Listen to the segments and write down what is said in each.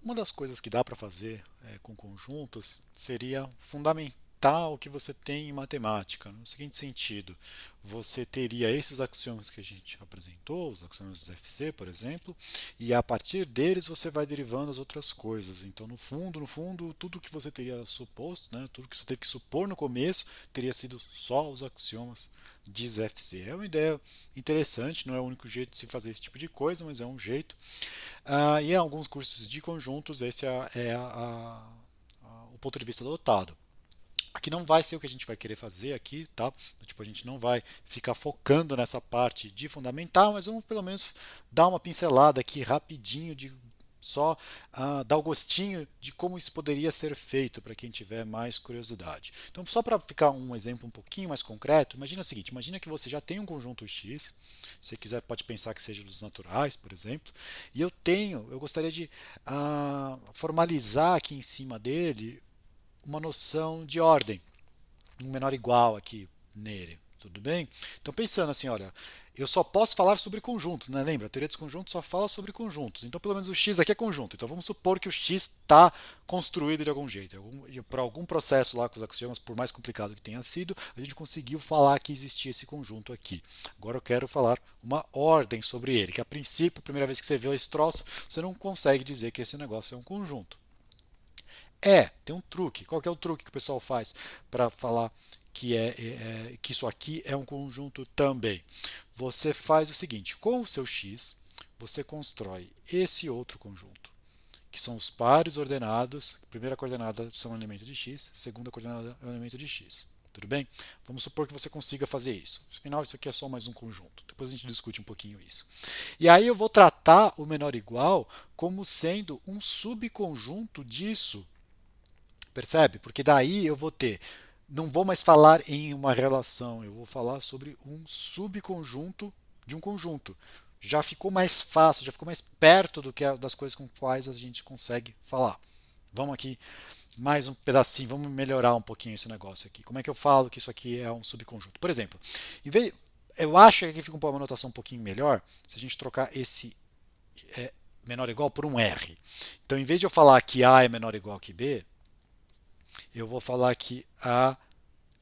Uma das coisas que dá para fazer com conjuntos seria fundamentar o que você tem em matemática. No seguinte sentido, você teria esses axiomas que a gente apresentou, os axiomas dos FC, por exemplo, e a partir deles você vai derivando as outras coisas. Então, no fundo, tudo que você teria suposto, né, tudo que você teve que supor no começo, teria sido só os axiomas de FC. É uma ideia interessante, não é o único jeito de se fazer esse tipo de coisa, mas é um jeito. E em alguns cursos de conjuntos, esse o ponto de vista adotado. Aqui não vai ser o que a gente vai querer fazer aqui, tá? Tipo, a gente não vai ficar focando nessa parte de fundamental, mas vamos pelo menos dar uma pincelada aqui rapidinho de só dar o gostinho de como isso poderia ser feito para quem tiver mais curiosidade. Então, só para ficar um exemplo um pouquinho mais concreto, imagina o seguinte: imagina que você já tem um conjunto X, se quiser pode pensar que seja dos naturais, por exemplo, e eu gostaria de formalizar aqui em cima dele uma noção de ordem, um menor igual aqui nele. Tudo bem? Então, pensando assim, olha, eu só posso falar sobre conjuntos, né? Lembra, a teoria dos conjuntos só fala sobre conjuntos. Então, pelo menos o x aqui é conjunto. Então, vamos supor que o x está construído de algum jeito. Por algum processo lá com os axiomas, por mais complicado que tenha sido, a gente conseguiu falar que existia esse conjunto aqui. Agora eu quero falar uma ordem sobre ele, que a princípio, a primeira vez que você vê esse troço, você não consegue dizer que esse negócio é um conjunto. Tem um truque. Qual que é o truque que o pessoal faz para falar que isso aqui é um conjunto também? Você faz o seguinte: com o seu x, você constrói esse outro conjunto, que são os pares ordenados. Primeira coordenada são um elemento de x, segunda coordenada é um elemento de x. Tudo bem? Vamos supor que você consiga fazer isso. Afinal, isso aqui é só mais um conjunto. Depois a gente discute um pouquinho isso. E aí eu vou tratar o menor igual como sendo um subconjunto disso. Percebe? Porque daí eu vou ter, não vou mais falar em uma relação, eu vou falar sobre um subconjunto de um conjunto. Já ficou mais fácil, já ficou mais perto das coisas com quais a gente consegue falar. Vamos aqui mais um pedacinho, vamos melhorar um pouquinho esse negócio aqui. Como é que eu falo que isso aqui é um subconjunto? Por exemplo, eu acho que aqui fica uma notação um pouquinho melhor se a gente trocar esse menor ou igual por um R. Então, em vez de eu falar que A é menor ou igual que B, eu vou falar aqui A,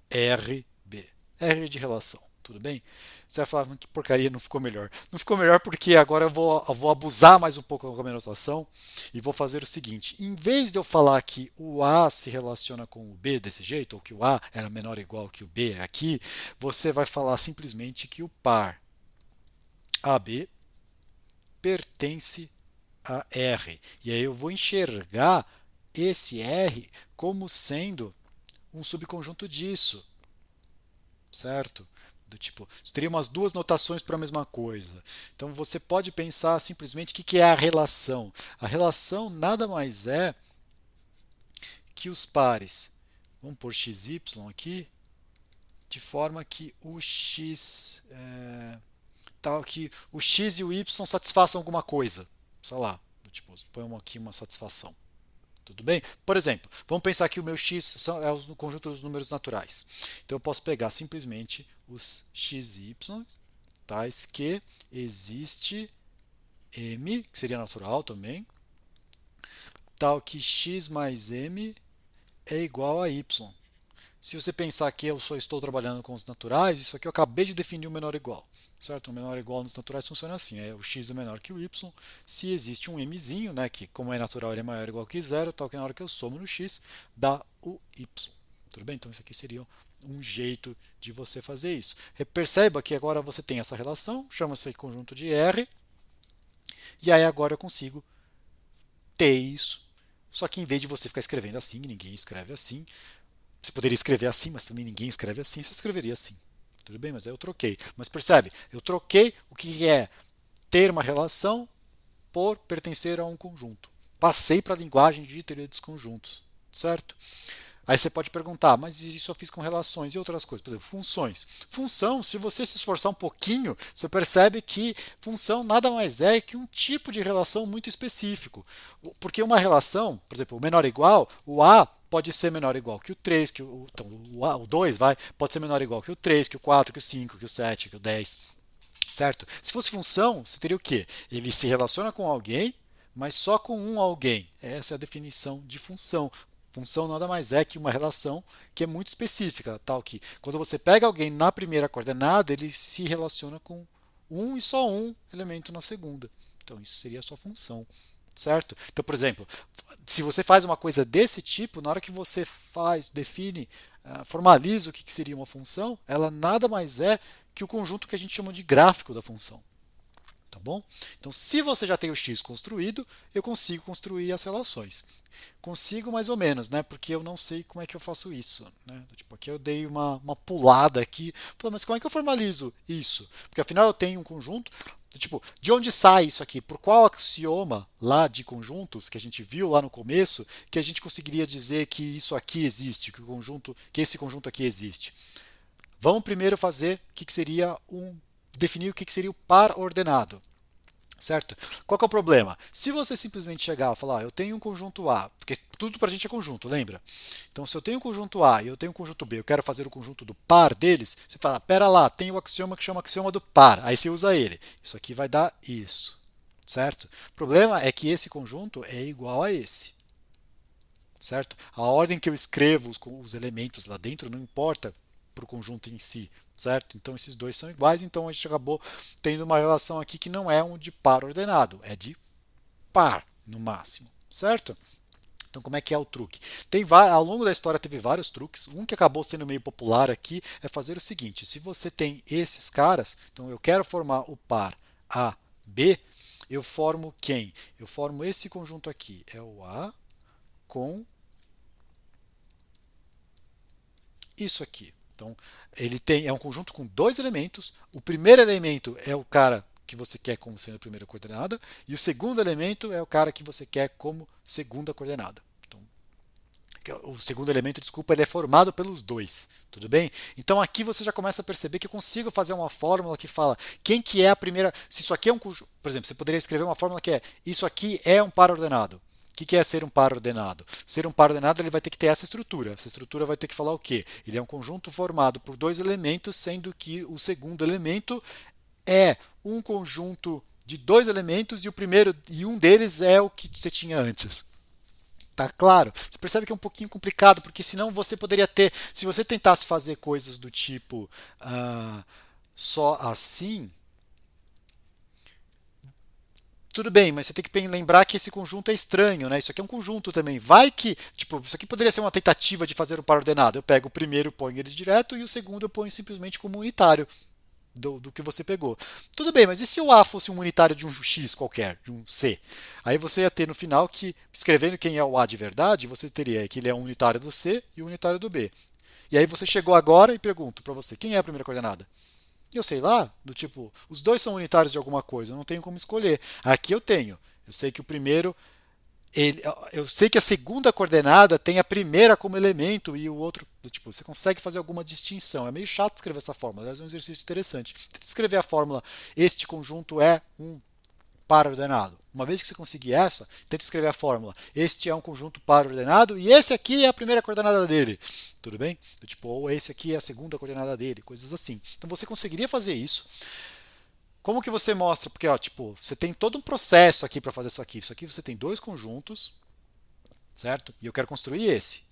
R, B. R de relação, tudo bem? Você vai falar, que porcaria, não ficou melhor. Não ficou melhor porque agora eu vou abusar mais um pouco com a minha notação e vou fazer o seguinte: em vez de eu falar que o A se relaciona com o B desse jeito, ou que o A era menor ou igual que o B aqui, você vai falar simplesmente que o par AB pertence a R. E aí eu vou enxergar esse R como sendo um subconjunto disso, certo? Do tipo, você teria umas duas notações para a mesma coisa. Então você pode pensar simplesmente o que é a relação. A relação nada mais é que os pares, vamos pôr xy aqui, de forma que o x tal que o x e o y satisfaçam alguma coisa. Sei lá, do tipo, põe aqui uma satisfação. Tudo bem? Por exemplo, vamos pensar que o meu x é o conjunto dos números naturais. Então eu posso pegar simplesmente os xy, tais que existe m, que seria natural também, tal que x mais m é igual a y. Se você pensar que eu só estou trabalhando com os naturais, isso aqui eu acabei de definir o menor igual. Certo? O menor igual nos naturais funciona assim: o x é menor que o y, se existe um mzinho, né, que como é natural ele é maior ou igual que zero, tal que na hora que eu somo no x, dá o y. Tudo bem? Então isso aqui seria um jeito de você fazer isso. Perceba que agora você tem essa relação, chama-se conjunto de R, e aí agora eu consigo ter isso. Só que em vez de você ficar escrevendo assim, ninguém escreve assim, você poderia escrever assim, mas também ninguém escreve assim, você escreveria assim. Tudo bem, mas aí eu troquei. Mas percebe, eu troquei o que é ter uma relação por pertencer a um conjunto. Passei para a linguagem de teoria dos conjuntos, certo? Aí você pode perguntar, mas isso eu fiz com relações e outras coisas, por exemplo, funções. Função, se você se esforçar um pouquinho, você percebe que função nada mais é que um tipo de relação muito específico. Porque uma relação, por exemplo, o menor ou igual, o A pode ser menor ou igual que o 3, então, o 2 pode ser menor ou igual que o 3, que o 4, que o 5, que o 7, que o 10, certo? Se fosse função, você teria o quê? Ele se relaciona com alguém, mas só com um alguém. Essa é a definição de função. Função nada mais é que uma relação que é muito específica, tal que quando você pega alguém na primeira coordenada, ele se relaciona com um e só um elemento na segunda. Então isso seria a sua função, certo? Então, por exemplo, se você faz uma coisa desse tipo, na hora que você define, formaliza o que seria uma função, ela nada mais é que o conjunto que a gente chama de gráfico da função. Tá bom? Então, se você já tem o x construído, eu consigo construir as relações. Consigo mais ou menos, né? Porque eu não sei como é que eu faço isso. Né? Tipo, aqui eu dei uma pulada aqui. Mas como é que eu formalizo isso? Porque afinal eu tenho um conjunto. Tipo, de onde sai isso aqui? Por qual axioma lá de conjuntos que a gente viu lá no começo que a gente conseguiria dizer que isso aqui existe, que esse conjunto aqui existe? Vamos primeiro fazer o que seria definir o que seria o par ordenado. Certo? Qual que é o problema? Se você simplesmente chegar e falar, eu tenho um conjunto A, porque tudo para a gente é conjunto, lembra? Então, se eu tenho um conjunto A e eu tenho um conjunto B, eu quero fazer o conjunto do par deles, você fala, pera lá, tem o axioma que chama axioma do par, aí você usa ele. Isso aqui vai dar isso, certo? O problema é que esse conjunto é igual a esse, certo? A ordem que eu escrevo os elementos lá dentro não importa para o conjunto em si, certo? Então esses dois são iguais, então a gente acabou tendo uma relação aqui que não é um de par ordenado, é de par no máximo, certo? Então como é que é o truque? Ao longo da história teve vários truques. Um que acabou sendo meio popular aqui é fazer o seguinte: se você tem esses caras, então eu quero formar o par A, B, eu formo quem? Eu formo esse conjunto aqui, é o A com isso aqui. Então, é um conjunto com dois elementos. O primeiro elemento é o cara que você quer como sendo a primeira coordenada, e o segundo elemento é o cara que você quer como segunda coordenada. Então, o segundo elemento, desculpa, ele é formado pelos dois, tudo bem? Então aqui você já começa a perceber que eu consigo fazer uma fórmula que fala quem que é a primeira, se isso aqui é um conjunto, por exemplo, você poderia escrever uma fórmula que é isso aqui é um par ordenado. O que é ser um par ordenado? Ser um par ordenado ele vai ter que ter essa estrutura. Essa estrutura vai ter que falar o quê? Ele é um conjunto formado por dois elementos, sendo que o segundo elemento é um conjunto de dois elementos e um deles é o que você tinha antes. Tá claro? Você percebe que é um pouquinho complicado, porque senão você poderia ter, se você tentasse fazer coisas do tipo só assim, tudo bem, mas você tem que lembrar que esse conjunto é estranho, né? Isso aqui é um conjunto também. Vai que, tipo, isso aqui poderia ser uma tentativa de fazer o par ordenado. Eu pego o primeiro e ponho ele direto e o segundo eu ponho simplesmente como unitário do que você pegou. Tudo bem, mas e se o A fosse um unitário de um X qualquer, de um C? Aí você ia ter no final que, escrevendo quem é o A de verdade, você teria que ele é um unitário do C e um unitário do B. E aí você chegou agora e pergunto para você, quem é a primeira coordenada? Eu sei lá, do tipo, os dois são unitários de alguma coisa, eu não tenho como escolher. Aqui eu tenho. Eu sei que o primeiro eu sei que a segunda coordenada tem a primeira como elemento e o outro, tipo, você consegue fazer alguma distinção. É meio chato escrever essa fórmula, mas é um exercício interessante. Tenta escrever a fórmula, este conjunto é um par ordenado. Uma vez que você conseguir essa, tenta escrever a fórmula, este é um conjunto par ordenado e esse aqui é a primeira coordenada dele. Tudo bem? Tipo, ou esse aqui é a segunda coordenada dele, coisas assim. Então você conseguiria fazer isso. Como que você mostra? Porque, ó, tipo, você tem todo um processo aqui para fazer isso aqui. Isso aqui você tem dois conjuntos, certo? E eu quero construir esse.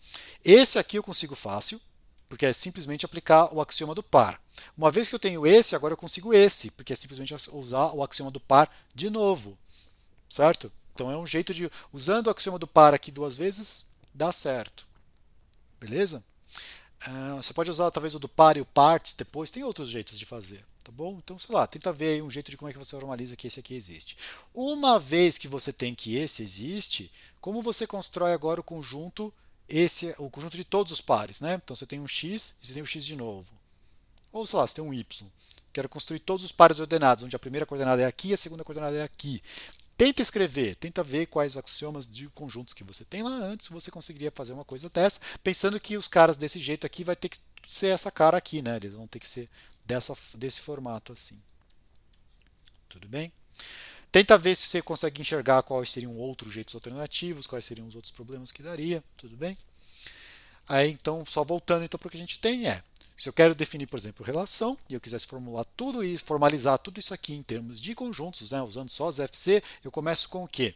Esse aqui eu consigo fácil, porque é simplesmente aplicar o axioma do par. Uma vez que eu tenho esse, agora eu consigo esse, porque é simplesmente usar o axioma do par de novo, certo? Então é um jeito de, usando o axioma do par aqui duas vezes, dá certo. Beleza? Você pode usar talvez o do par e o parts depois, tem outros jeitos de fazer. Tá bom? Então, sei lá, tenta ver aí um jeito de como é que você formaliza que esse aqui existe. Uma vez que você tem que esse existe, como você constrói agora o conjunto de todos os pares, né? Então você tem um x e você tem um x de novo. Ou sei lá, você tem um y. Quero construir todos os pares ordenados, onde a primeira coordenada é aqui e a segunda coordenada é aqui. Tenta escrever, tenta ver quais axiomas de conjuntos que você tem lá antes, você conseguiria fazer uma coisa dessa, pensando que os caras desse jeito aqui vai ter que ser essa cara aqui, né? Eles vão ter que ser desse formato assim. Tudo bem? Tenta ver se você consegue enxergar quais seriam outros jeitos alternativos, quais seriam os outros problemas que daria, tudo bem? Aí então, só voltando então para o que a gente tem se eu quero definir, por exemplo, relação, e eu quisesse formular tudo isso, formalizar tudo isso aqui em termos de conjuntos, né, usando só as FC, eu começo com o quê?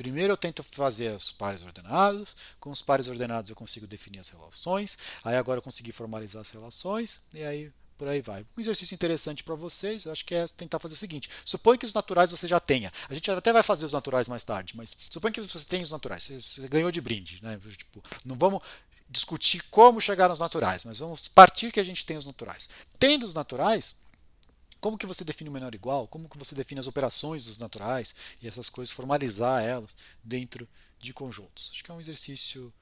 Primeiro eu tento fazer os pares ordenados, com os pares ordenados eu consigo definir as relações, aí agora eu consegui formalizar as relações, e aí por aí vai. Um exercício interessante para vocês, eu acho que é tentar fazer o seguinte: suponha que os naturais você já tenha. A gente até vai fazer os naturais mais tarde, mas suponha que você tenha os naturais, você ganhou de brinde, né? Tipo, não vamos discutir como chegar nos naturais, mas vamos partir que a gente tem os naturais. Tendo os naturais, como que você define o menor igual, como que você define as operações dos naturais e essas coisas, formalizar elas dentro de conjuntos. Acho que é um exercício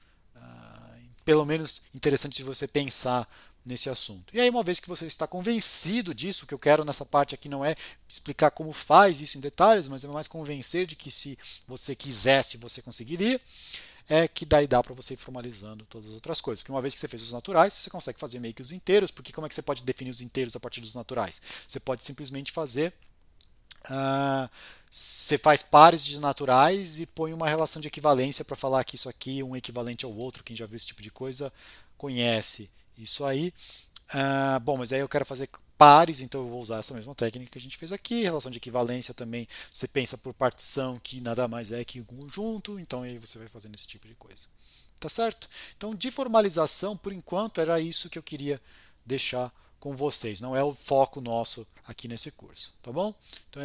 pelo menos interessante de você pensar nesse assunto. E aí, uma vez que você está convencido disso, o que eu quero nessa parte aqui não é explicar como faz isso em detalhes, mas é mais convencer de que se você quisesse, você conseguiria, é que daí dá para você ir formalizando todas as outras coisas. Porque uma vez que você fez os naturais, você consegue fazer meio que os inteiros, porque como é que você pode definir os inteiros a partir dos naturais? Você pode simplesmente fazer você faz pares de naturais e põe uma relação de equivalência para falar que isso aqui é um equivalente ao outro. Quem já viu esse tipo de coisa conhece isso aí. Bom, mas aí eu quero fazer pares, então eu vou usar essa mesma técnica que a gente fez aqui. Relação de equivalência também, você pensa por partição que nada mais é que um conjunto, então aí você vai fazendo esse tipo de coisa. Tá certo? Então, de formalização, por enquanto, era isso que eu queria deixar com vocês. Não é o foco nosso aqui nesse curso, tá bom? Então,